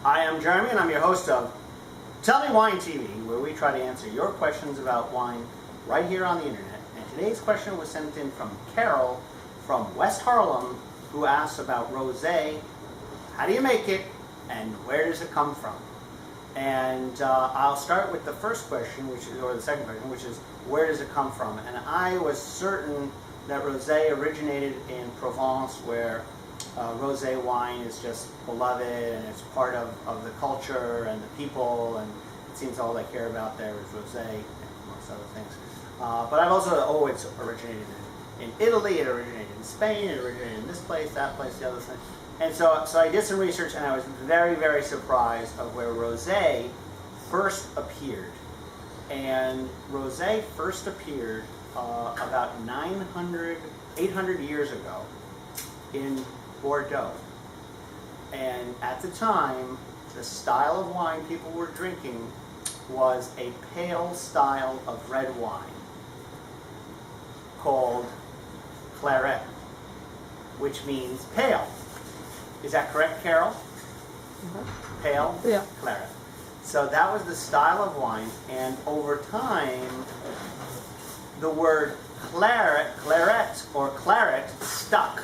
Hi, I'm Jeremy, and I'm your host of Tell Me Wine TV, where we try to answer your questions about wine right here on the internet. And today's question was sent in from Carole from West Harlem, who asks about rosé. How do you make it, and where does it come from? And I'll start with the first question, or the second question, which is where does it come from? And I was certain that rosé originated in Provence, where rosé wine is just beloved and it's part of the culture and the people, and it seems all they care about there is rosé, amongst other things. But I've also always originated in Italy, it originated in Spain, it originated in this place, that place, the other thing. And so I did some research, and I was very, very surprised of where rosé first appeared. And rosé first appeared about 800 years ago in Bordeaux. And at the time, the style of wine people were drinking was a pale style of red wine called claret, which means pale. Is that correct, Carole? Mm-hmm. Pale? Yeah. Claret. So that was the style of wine, and over time, the word claret or claret stuck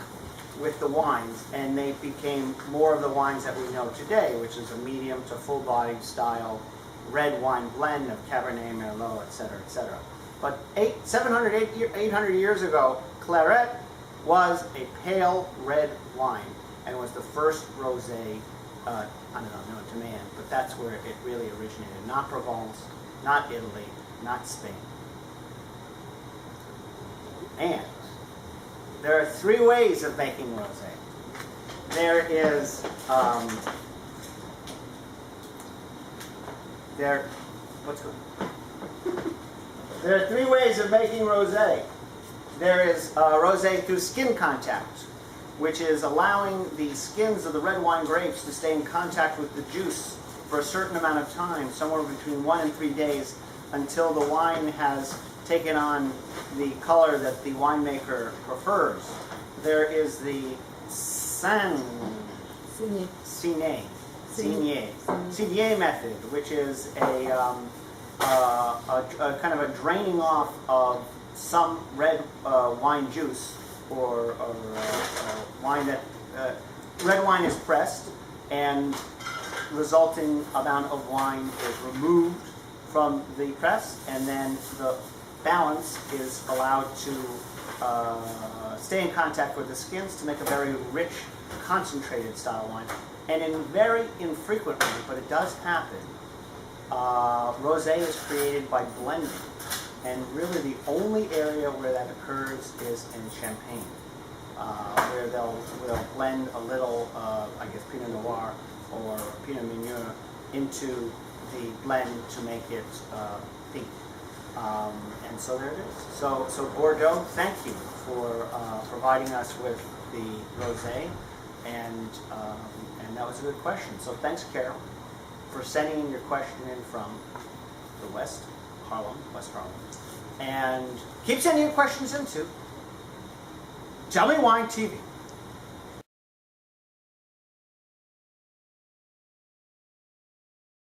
with the wines, and they became more of the wines that we know today, which is a medium to full-bodied style red wine blend of Cabernet, Merlot, etc., etc. But 800 years ago, claret was a pale red wine, and was the first rosé, I don't know, known to man, but that's where it really originated. Not Provence, not Italy, not Spain. And there are three ways of making rosé. There is there are three ways of making rosé. There is rosé through skin contact, which is allowing the skins of the red wine grapes to stay in contact with the juice for a certain amount of time, somewhere between 1 and 3 days, until the wine has taken on the color that the winemaker prefers. There is the Saignée method, which is a kind of a draining off of some red wine juice, or wine that red wine is pressed, and resulting amount of wine is removed from the press, and then the balance is allowed to stay in contact with the skins to make a very rich, concentrated style wine. And very infrequently, but it does happen, rosé is created by blending. And really the only area where that occurs is in Champagne, where they'll blend a little, I guess, Pinot Noir or Pinot Meunier into the blend to make it pink. And so there it is. So Bordeaux, thank you for providing us with the rosé, and that was a good question. So thanks, Carole, for sending in your question in from the West Harlem. And keep sending your questions in too. Tell Me Wine TV.